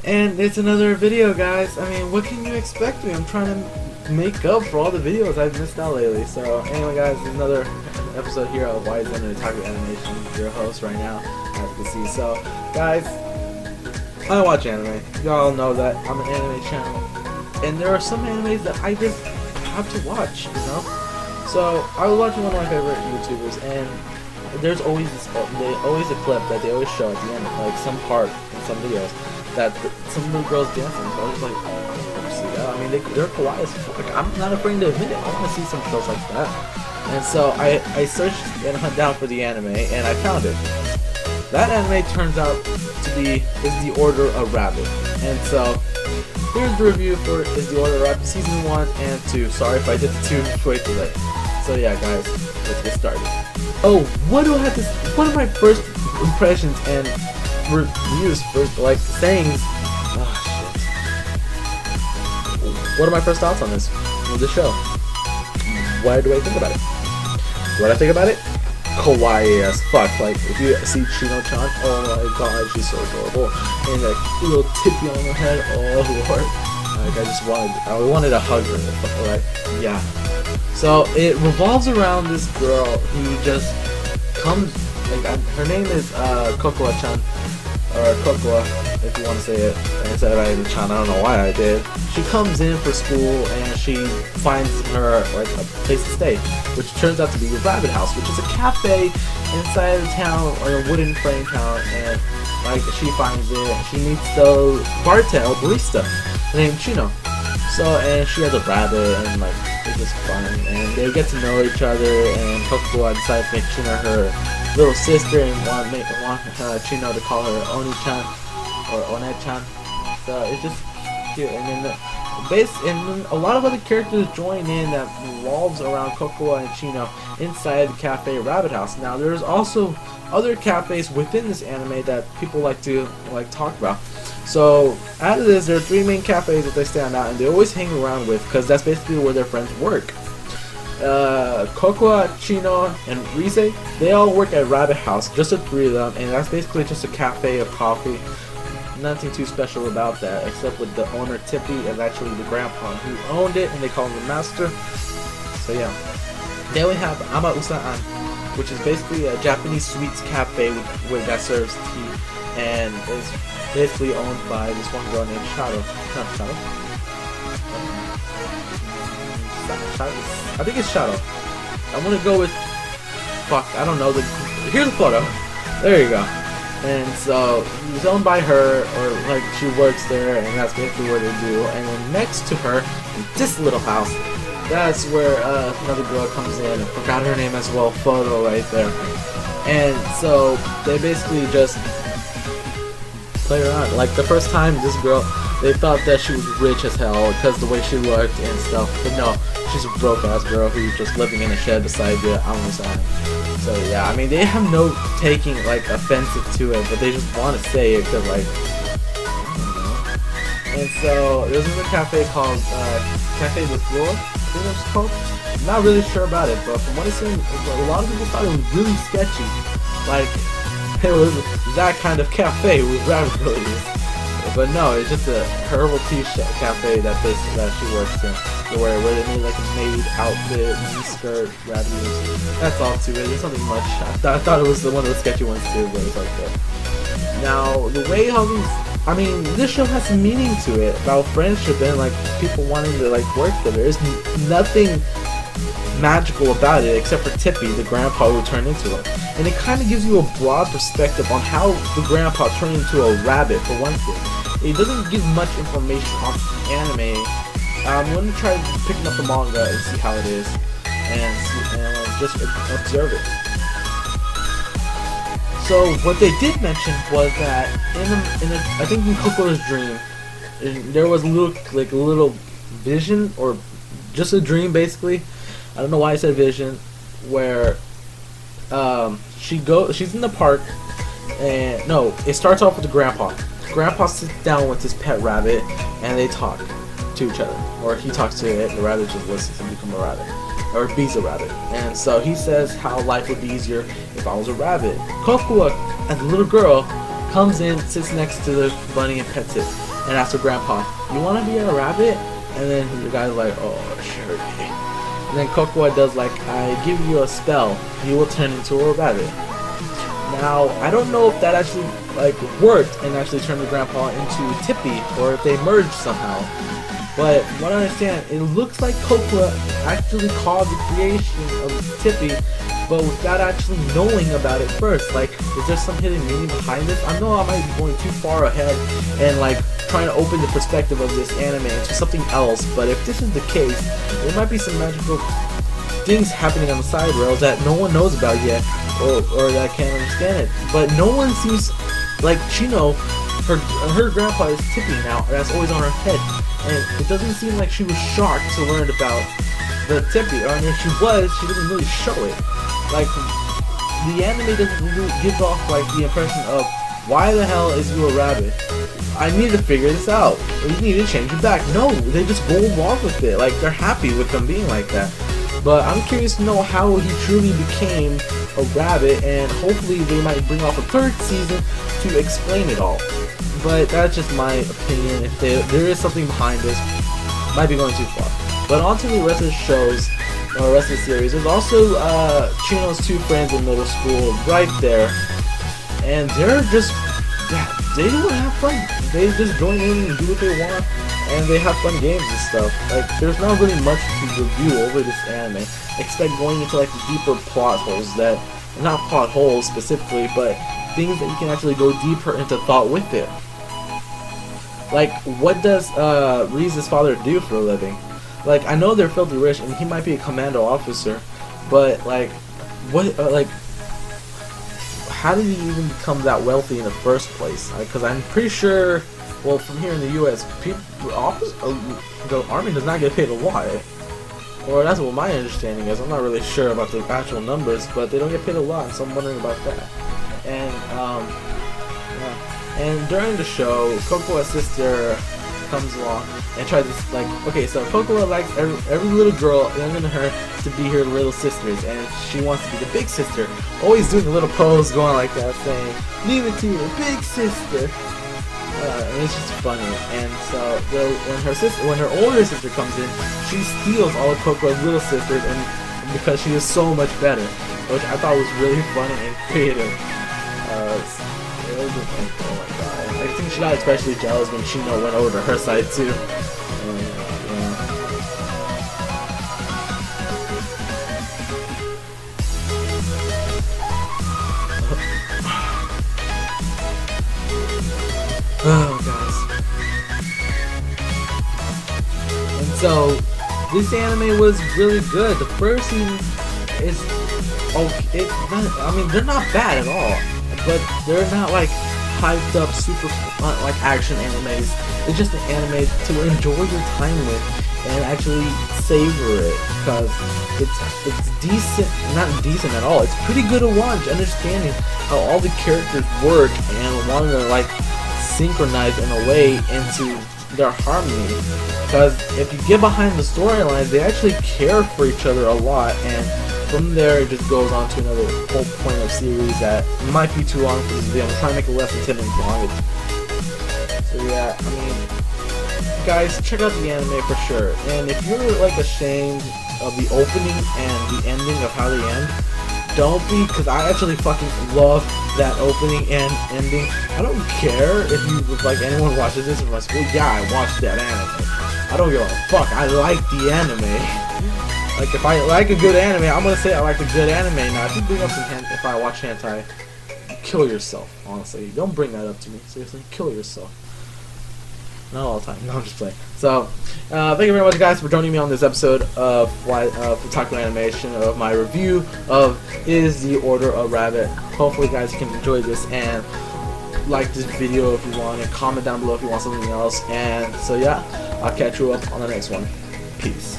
And it's another video, guys. I mean, what can you expect me? I'm trying to make up for all the videos I've missed out lately. So anyway, guys, this is another episode here of Why Is Under Otaku Animation. Your host right now, as you can see. So, guys, I watch anime. Y'all know that I'm an anime channel, and there are some animes that I just have to watch. You know. So I was watching one of my favorite YouTubers, and there's always always a clip that they always show at the end, like some part in some videos that some little girls dancing. So I was like, I want to see that. I mean, they're kawaii as fuck. Like, I'm not afraid to admit it. I want to see some shows like that. And so I searched and hunt down for the anime, and I found it. That anime turns out to be Is the Order of Rabbit. And so here's the review for Is the Order of Rabbit Season 1 and 2. Sorry if I did 2 way too late. So yeah, guys, let's get started. Oh, what do I have to? One of my first impressions and reviews for like sayings. Oh shit. What are my first thoughts on this? With the show? What do I think about it? What do I think about it? Kawaii as fuck. Like if you see Chino-chan, oh my god, she's so adorable. And that little tippy on her head, oh lord. Like I wanted to hug her. Like yeah. So it revolves around this girl who just comes. Like her name is Kokoa-chan, or Kokoa, if you want to say it. Instead of I Chan, I don't know why I did. She comes in for school and she finds her like a place to stay, which turns out to be a rabbit house, which is a cafe inside the town, or a wooden frame town. And like she finds it, she meets the bartender, barista, named Chino. So, and she has a rabbit, and like it's just fun, and they get to know each other. And Kokoa decides to make Chino her little sister, and want Chino to call her Oni-chan or One-chan. So it's just cute. And then and then a lot of other characters join in that revolves around Kokoa and Chino inside the cafe Rabbit House. Now there's also other cafes within this anime that people like to talk about. So out of this, there are 3 main cafes that they stand out and they always hang around with, because that's basically where their friends work. Kokoa, Chino, and Rise, they all work at Rabbit House, just the 3 of them, and that's basically just a cafe of coffee. Nothing too special about that, except with the owner Tippy is actually the grandpa who owned it, and they call him the master. So yeah. Then we have Amausa-an, which is basically a Japanese sweets cafe that serves tea, and is basically owned by this one girl named Shadow. Not Shadow. I think it's Shadow. I'm gonna go with. Fuck, I don't know. Here's a photo. There you go. And so it's owned by her, or like she works there, and that's basically what they do. And then next to her, in this little house, that's where another girl comes in. I forgot her name as well. Photo right there. And so they basically just play around. Like the first time, this girl, they thought that she was rich as hell because the way she looked and stuff. But no, she's a broke ass girl who's just living in a shed beside the outside. So yeah, I mean they have no taking like offensive to it, but they just want to say it because like, I don't know. And so there's a cafe called Cafe de Flor, I think it's called. I'm not really sure about it, but from what I've seen, a lot of people thought it was really sketchy. Like it was that kind of cafe with rabbit really. But no, it's just a herbal tea cafe that she works in, where they made like a maid outfit, mini skirt, rabbit ears. That's all to it. There's nothing much. I thought it was one of the sketchy ones too, but it's like that. Now the way how this show has some meaning to it about friendship and like people wanting to like work together. There's nothing magical about it except for Tippy, the grandpa who turned into him. And it kind of gives you a broad perspective on how the grandpa turned into a rabbit, for one thing. It doesn't give much information on the anime. I'm going to try picking up the manga and see how it is, and just observe it. So what they did mention was that I think in Koko's dream, there was a little vision, or just a dream basically. I don't know why I said vision, where she's in the park, and no, it starts off with the grandpa. Grandpa sits down with his pet rabbit, and they talk to each other, or he talks to it, and the rabbit just listens and becomes a rabbit, or bees a rabbit. And so he says how life would be easier if I was a rabbit. Kokoa, as a little girl, comes in, sits next to the bunny and pets it, and asks her grandpa, "You want to be a rabbit?" And then the guy's like, "Oh, sure." And then Cocoa does like, "I give you a spell, you will turn into a rabbit." Now, I don't know if that actually like worked and actually turned the grandpa into Tippy, or if they merged somehow. But from what I understand, it looks like Cocoa actually caused the creation of Tippy, but without actually knowing about it first. Like, is there some hidden meaning behind this? I know I might be going too far ahead and like trying to open the perspective of this anime into something else, but if this is the case, there might be some magical things happening on the side rails that no one knows about yet, or that can't understand it. But no one seems like Chino, her grandpa is Tippy now, that's always on her head, and it doesn't seem like she was shocked to learn about the Tippy, or if she was, she doesn't really show it. Like, the anime doesn't really give off like the impression of, why the hell is you a rabbit? I need to figure this out. You need to change it back. No, they just go along with it. Like, they're happy with him being like that. But I'm curious to know how he truly became a rabbit, and hopefully they might bring off a third season to explain it all. But that's just my opinion. If there is something behind this, might be going too far. But on to the rest of the shows, or rest of the series. There's also Chino's two friends in middle school right there, and they're just, they don't have fun. They just join in and do what they want, and they have fun games and stuff. Like, there's not really much to review over this anime, except going into like the deeper plot holes that, not plot holes specifically, but things that you can actually go deeper into thought with it. Like, what does Reese's father do for a living? Like, I know they're filthy rich, and he might be a commando officer, but like, what, like, how did he even become that wealthy in the first place? Because I'm pretty sure, well, from here in the U.S., the army does not get paid a lot, or that's what my understanding is. I'm not really sure about the actual numbers, but they don't get paid a lot, so I'm wondering about that. And and during the show, Cocoa's sister comes along and tries to, like, okay, so Cocoa likes every little girl younger than her to be her little sisters, and she wants to be the big sister, always doing a little pose going like that, saying, "Leave it to your big sister." And it's just funny. And so when her older sister comes in, she steals all of Cocoa's little sisters, and because she is so much better, which I thought was really funny and creative. It was just like, oh my god. I think she got especially jealous when Chino went over to her side too. Yeah. Oh, guys. And so, this anime was really good. The first season is okay. I mean, they're not bad at all, but they're not like hyped up super like action animes. It's just an anime to enjoy your time with and actually savor it, because it's decent, not decent at all. It's pretty good to watch, understanding how all the characters work and wanting to like synchronize in a way into their harmony. Because if you get behind the storylines, they actually care for each other a lot, and from there it just goes on to another whole point of series that might be too long for this video. I'm trying to make it less than 10 minutes long. So yeah, I mean, guys, check out the anime for sure. And if you're like ashamed of the opening and the ending of how they end, don't be, because I actually fucking love that opening and ending. I don't care if like anyone watches this from my school. Yeah, I watched that anime. I don't give a fuck. I like the anime. Like, if I like a good anime, I'm gonna say I like a good anime. Now, if you bring up some if I watch hentai, kill yourself, honestly. Don't bring that up to me. Seriously, kill yourself. Not all the time. No, I'm just playing. So, thank you very much, guys, for joining me on this episode of Otaku Animation, of my review of Is the Order a Rabbit. Hopefully, guys, you can enjoy this and like this video if you want, and comment down below if you want something else. And so, yeah, I'll catch you up on the next one. Peace.